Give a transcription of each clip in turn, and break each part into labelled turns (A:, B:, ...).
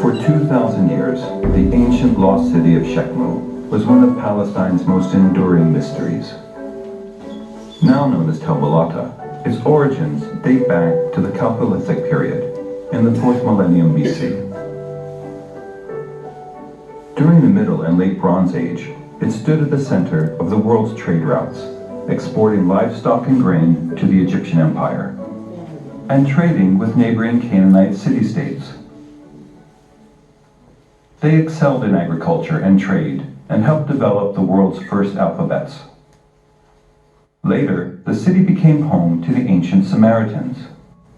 A: For 2,000 years, the ancient lost city of Shechem was one of Palestine's most enduring mysteries. Now known as Tel Balata, its origins date back to the Chalcolithic period in the 4th millennium BC. During the Middle and Late Bronze Age, it stood at the center of the world's trade routes, exporting livestock and grain to the Egyptian Empire, and trading with neighboring Canaanite city-states. They excelled in agriculture and trade and helped develop the world's first alphabets. Later, the city became home to the ancient Samaritans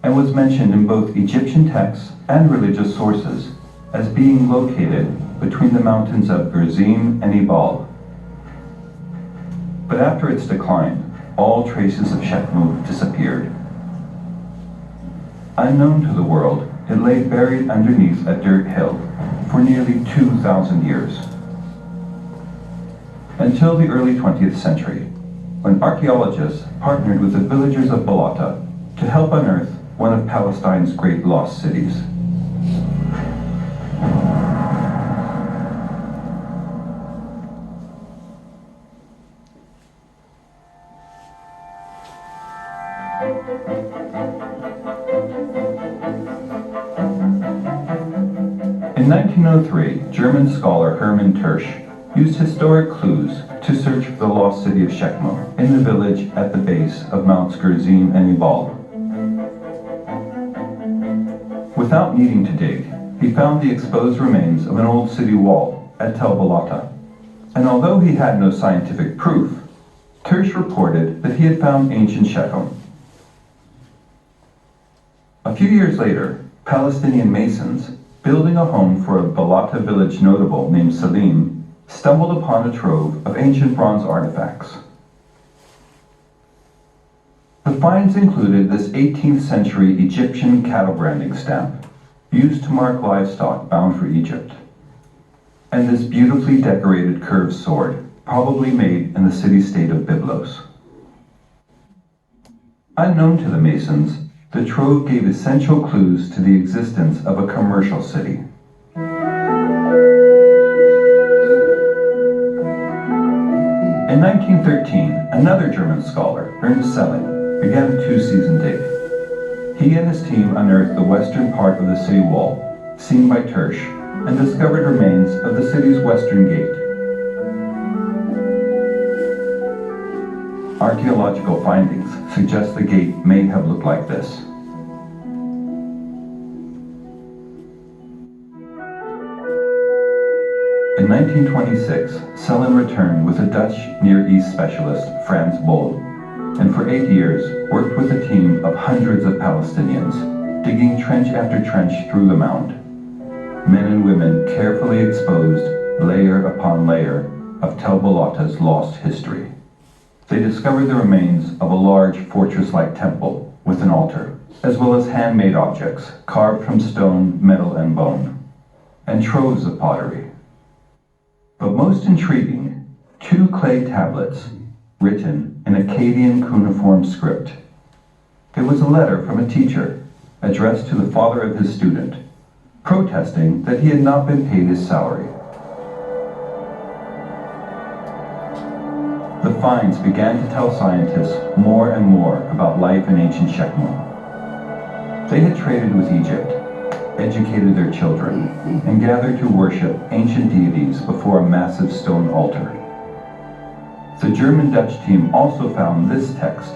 A: and was mentioned in both Egyptian texts and religious sources as being located between the mountains of Gerizim and Ebal. But after its decline, all traces of Shechem disappeared. Unknown to the world, it lay buried underneath a dirt hill for nearly 2,000 years. Until the early 20th century, when archaeologists partnered with the villagers of Balata to help unearth one of Palestine's great lost cities. In 1903, German scholar Hermann Tersch used historic clues to search for the lost city of Shechem in the village at the base of Mounts Gerizim and Ebal. Without needing to dig, he found the exposed remains of an old city wall at Tel Balata. And although he had no scientific proof, Tersch reported that he had found ancient Shechem. A few years later, Palestinian masons, building a home for a Balata village notable named Salim, stumbled upon a trove of ancient bronze artifacts. The finds included this 18th century Egyptian cattle branding stamp, used to mark livestock bound for Egypt, and this beautifully decorated curved sword, probably made in the city-state of Byblos. Unknown to the Masons, the trove gave essential clues to the existence of a commercial city. In 1913, another German scholar, Ernst Selling, began a 2-season dig. He and his team unearthed the western part of the city wall, seen by Tersch, and discovered remains of the city's western gate. Archaeological findings suggest the gate may have looked like this. In 1926, Selin returned with a Dutch Near East specialist, Frans Bol, and for 8 years worked with a team of hundreds of Palestinians, digging trench after trench through the mound. Men and women carefully exposed layer upon layer of Tel Balata's lost history. They discovered the remains of a large fortress-like temple with an altar, as well as handmade objects carved from stone, metal, and bone, and troves of pottery. But most intriguing, 2 clay tablets written in Akkadian cuneiform script. It was a letter from a teacher addressed to the father of his student, protesting that he had not been paid his salary. The finds began to tell scientists more and more about life in ancient Shechem. They had traded with Egypt, educated their children, and gathered to worship ancient deities before a massive stone altar. The German-Dutch team also found this text,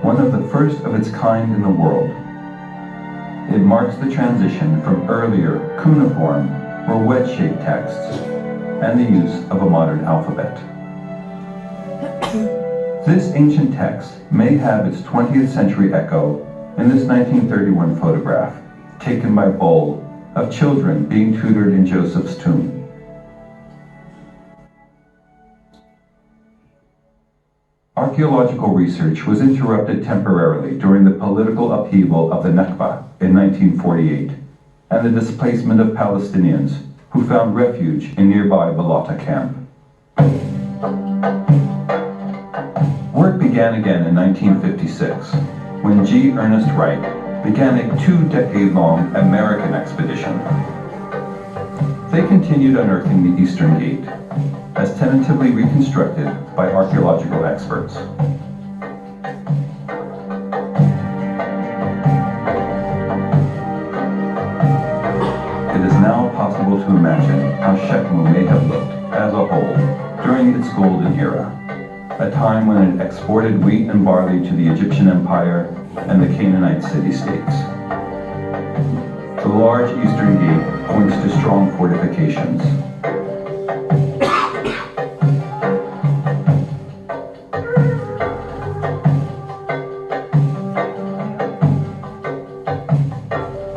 A: one of the first of its kind in the world. It marks the transition from earlier cuneiform or wedge-shaped texts and the use of a modern alphabet. This ancient text may have its 20th century echo in this 1931 photograph taken by Bol of children being tutored in Joseph's tomb. Archaeological research was interrupted temporarily during the political upheaval of the Nakba in 1948 and the displacement of Palestinians who found refuge in nearby Balata camp. Work began again in 1956 when G. Ernest Wright began a 2-decade-long American expedition. They continued unearthing the Eastern Gate, as tentatively reconstructed by archaeological experts. It is now possible to imagine how Shechem may have looked as a whole during its golden era, a time when it exported wheat and barley to the Egyptian Empire and the Canaanite city-states. The large eastern gate points to strong fortifications.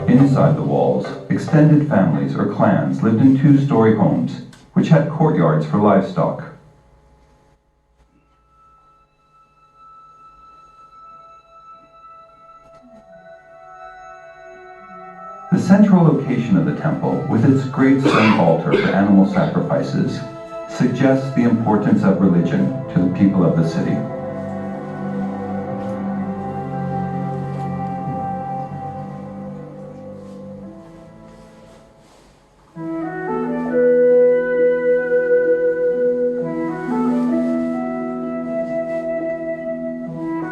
A: Inside the walls, extended families or clans lived in 2-story homes, which had courtyards for livestock. The central location of the temple, with its great stone altar for animal sacrifices, suggests the importance of religion to the people of the city.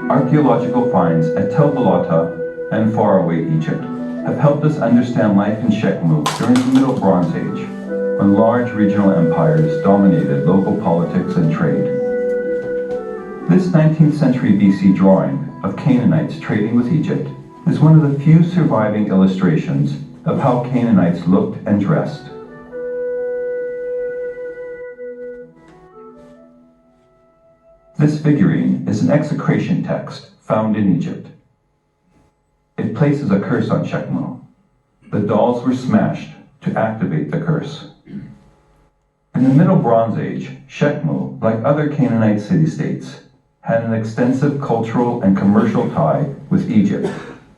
A: Archaeological finds at Tel Balata and faraway Egypt have helped us understand life in Shechem during the Middle Bronze Age, when large regional empires dominated local politics and trade. This 19th century BC drawing of Canaanites trading with Egypt is one of the few surviving illustrations of how Canaanites looked and dressed. This figurine is an execration text found in Egypt. It places a curse on Shechem. The dolls were smashed to activate the curse. In the Middle Bronze Age, Shechem, like other Canaanite city-states, had an extensive cultural and commercial tie with Egypt,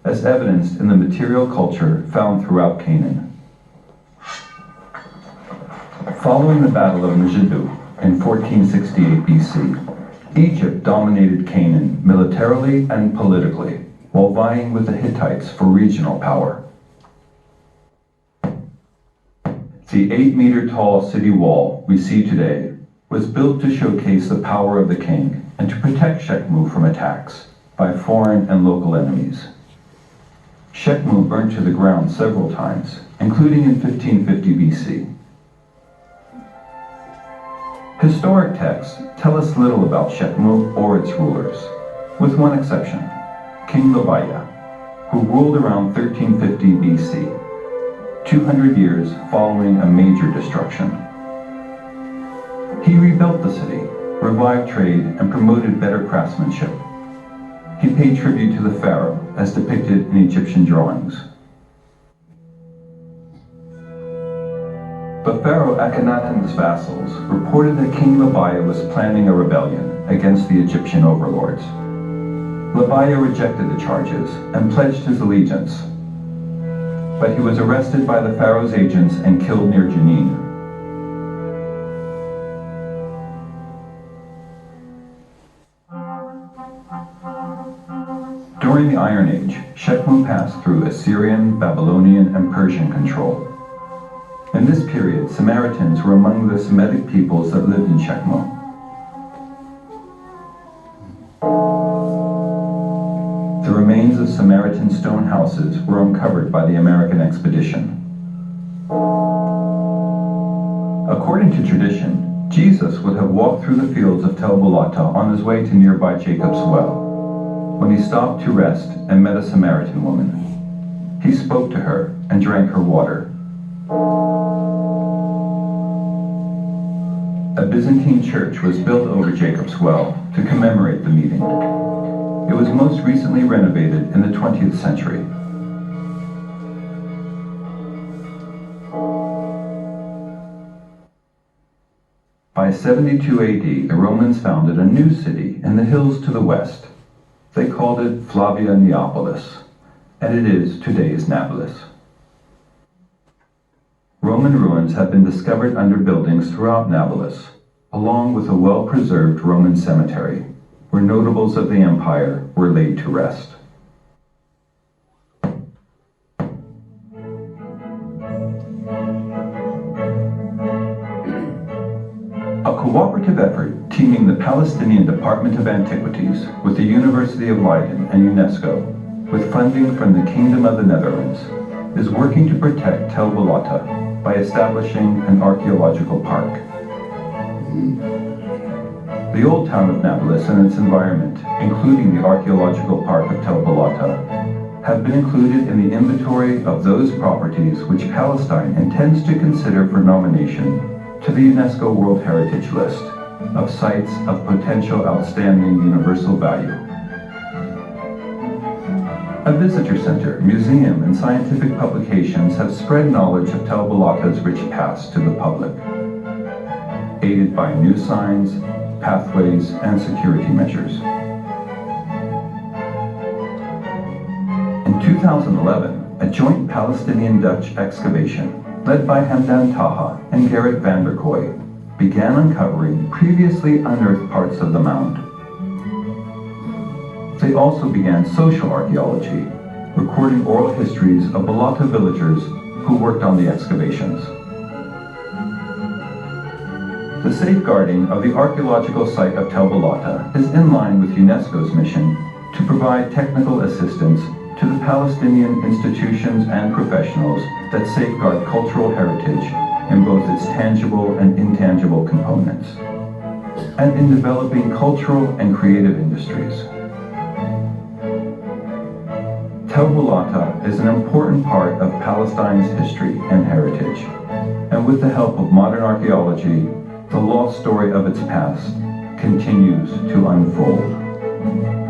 A: as evidenced in the material culture found throughout Canaan. Following the Battle of Megiddo in 1468 BC, Egypt dominated Canaan militarily and politically, while vying with the Hittites for regional power. The 8-meter-tall city wall we see today was built to showcase the power of the king and to protect Shechem from attacks by foreign and local enemies. Shechem burned to the ground several times, including in 1550 BC. Historic texts tell us little about Shechem or its rulers, with one exception, King Libiah, who ruled around 1350 BC, 200 years following a major destruction. He rebuilt the city, revived trade, and promoted better craftsmanship. He paid tribute to the pharaoh, as depicted in Egyptian drawings. But Pharaoh Akhenaten's vassals reported that King Libiah was planning a rebellion against the Egyptian overlords. Libiah rejected the charges and pledged his allegiance, but he was arrested by the pharaoh's agents and killed near Jenin. During the Iron Age, Shechem passed through Assyrian, Babylonian, and Persian control. In this period, Samaritans were among the Semitic peoples that lived in Shechem. The remains of Samaritan stone houses were uncovered by the American expedition. According to tradition, Jesus would have walked through the fields of Tel Balata on his way to nearby Jacob's well, when he stopped to rest and met a Samaritan woman. He spoke to her and drank her water. A Byzantine church was built over Jacob's well to commemorate the meeting. It was most recently renovated in the 20th century. By 72 AD, the Romans founded a new city in the hills to the west. They called it Flavia Neapolis, and it is today's Nablus. Roman ruins have been discovered under buildings throughout Nablus, along with a well-preserved Roman cemetery, where notables of the empire were laid to rest. cooperative effort teaming the Palestinian Department of Antiquities with the University of Leiden and UNESCO, with funding from the Kingdom of the Netherlands, is working to protect Tel Balata by establishing an archaeological park. The old town of Nablus and its environment, including the archaeological park of Tel Balata, have been included in the inventory of those properties which Palestine intends to consider for nomination to the UNESCO World Heritage List of sites of potential outstanding universal value. A visitor center, museum, and scientific publications have spread knowledge of Tel Balata's rich past to the public, aided by new signs, pathways, and security measures. In 2011, a joint Palestinian-Dutch excavation led by Hamdan Taha and Gerrit van der Kooi began uncovering previously unearthed parts of the mound. They also began social archaeology, recording oral histories of Balata villagers who worked on the excavations. The safeguarding of the archaeological site of Tel Balata is in line with UNESCO's mission to provide technical assistance to the Palestinian institutions and professionals that safeguard cultural heritage in both its tangible and intangible components, and in developing cultural and creative industries. Tel Balata is an important part of Palestine's history and heritage, and with the help of modern archaeology, the lost story of its past continues to unfold.